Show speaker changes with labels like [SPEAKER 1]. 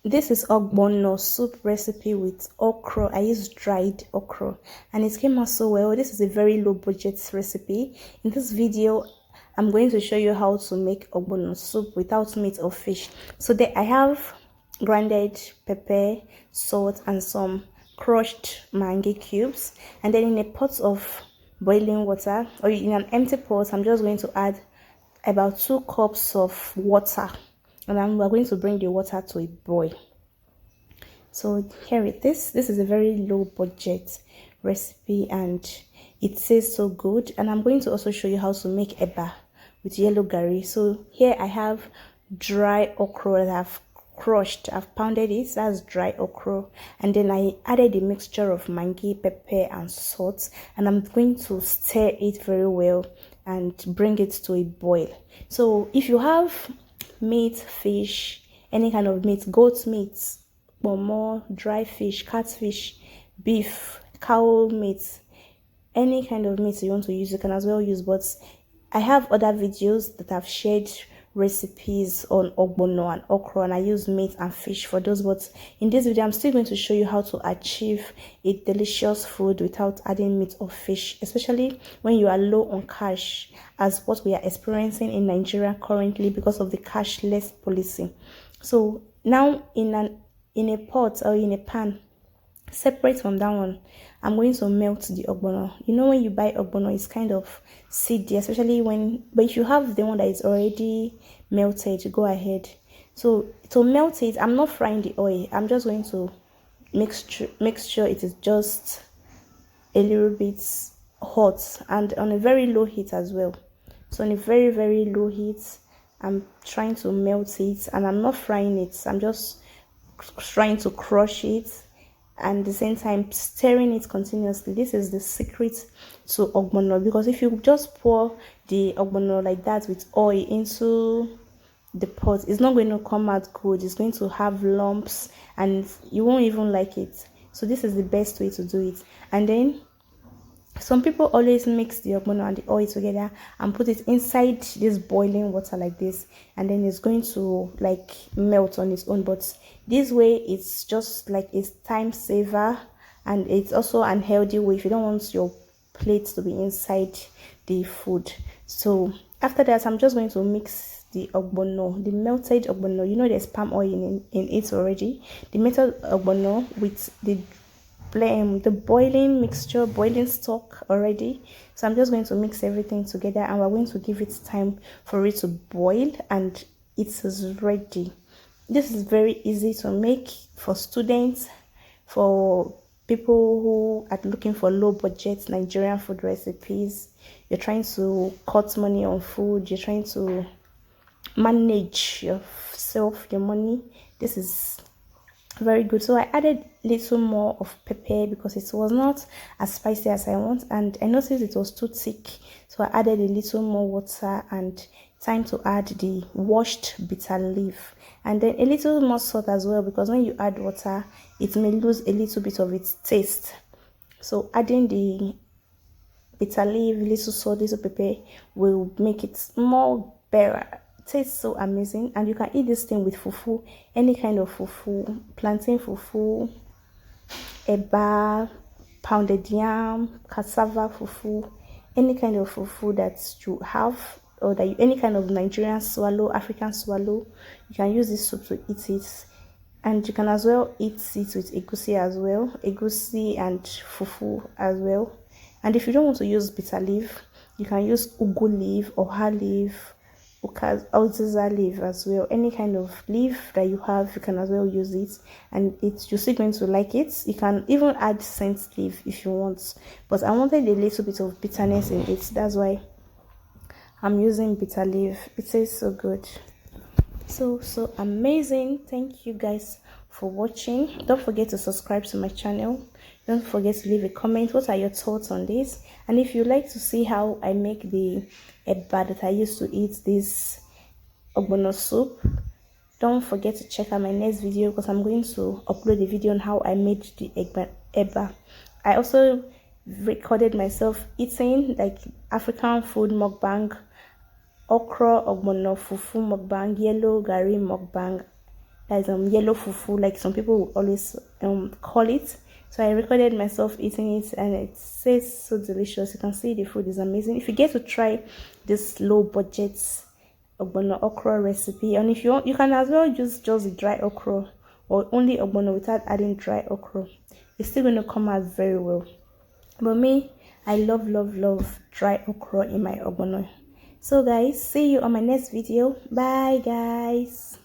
[SPEAKER 1] This is Ogbono soup recipe with okra. I used dried okra and it came out so well. This is a very low budget recipe. In this video, I'm going to show you how to make Ogbono soup without meat or fish. So there I have grounded pepper, salt and some crushed mango cubes. And then in a pot of boiling water or in an empty pot, I'm just going to add about 2 cups of water. And we're going to bring the water to a boil. So here it is. This is a very low budget recipe and it tastes so good. And I'm going to also show you how to make eba with yellow gari. So here I have dry okra that I've crushed. I've pounded it. That's dry okra. And then I added a mixture of mangi, pepper and salt. And I'm going to stir it very well and bring it to a boil. So if you have meat, fish, any kind of meat, goat meat, more dry fish, catfish, beef, cow meat, any kind of meat you want to use, you can as well use. But I have other videos that I've shared recipes on ogbono and okra, and I use meat and fish for those. But in this video, I'm still going to show you how to achieve a delicious food without adding meat or fish, especially when you are low on cash, as what we are experiencing in Nigeria currently because of the cashless policy. So now in a pot or in a pan separate from that one, I'm going to melt the ogbono. You know, when you buy ogbono, it's kind of seedy, especially but if you have the one that is already melted, go ahead. So to melt it, I'm not frying the oil. I'm just going to make sure it is just a little bit hot and on a very low heat as well. So on a very low heat, I'm trying to melt it and I'm not frying it. I'm just trying to crush it and at the same time stirring it continuously. This is the secret to ogbono, because if you just pour the ogbono like that with oil into the pot, it's not going to come out good. It's going to have lumps and you won't even like it. So this is the best way to do it. And then some people always mix the ogbono and the oil together and put it inside this boiling water like this, and then it's going to like melt on its own. But this way, it's just like it's time saver and it's also an healthy way if you don't want your plate to be inside the food. So after that, I'm just going to mix the ogbono, the melted ogbono. You know there's palm oil in it already. The melted ogbono with the boiling mixture, boiling stock already. So I'm just going to mix everything together and we're going to give it time for it to boil and it is ready. This is very easy to make for students, for people who are looking for low budget Nigerian food recipes. You're trying to cut money on food, you're trying to manage yourself, your money. This is very good. So I added little more of pepper because it was not as spicy as I want, and I noticed it was too thick, so I added a little more water and time to add the washed bitter leaf, and then a little more salt as well, because when you add water it may lose a little bit of its taste. So adding the bitter leaf, little salt, little pepper will make it more better. Tastes so amazing, and you can eat this thing with fufu, any kind of fufu, plantain fufu, eba, pounded yam, cassava fufu, any kind of fufu that you have, or that any kind of Nigerian swallow, African swallow, you can use this soup to eat it. And you can as well eat it with egusi as well, egusi and fufu as well. And if you don't want to use bitter leaf, you can use ugu leaf, oha leaf, uziza leaf as well. Any kind of leaf that you have, you can as well use it, and you're still going to like it. You can even add scent leaf if you want, but I wanted a little bit of bitterness in it, that's why I'm using bitter leaf. It tastes so good, so amazing. Thank you guys for watching. Don't forget to subscribe to my channel. Don't forget to leave a comment. What are your thoughts on this? And if you'd like to see how I make the eba that I used to eat this ogbono soup, don't forget to check out my next video, because I'm going to upload a video on how I made the eba. I also recorded myself eating like African food mukbang, okra ogbono fufu mukbang, yellow gari mukbang, That's yellow fufu, like some people will always call it. So I recorded myself eating it, and it says so delicious. You can see the food is amazing. If you get to try this low budget Ogbono okra recipe, and if you want, you can as well use just dry okra or only Ogbono without adding dry okra. It's still going to come out very well. But me, I love dry okra in my Ogbono. So guys, see you on my next video. Bye guys.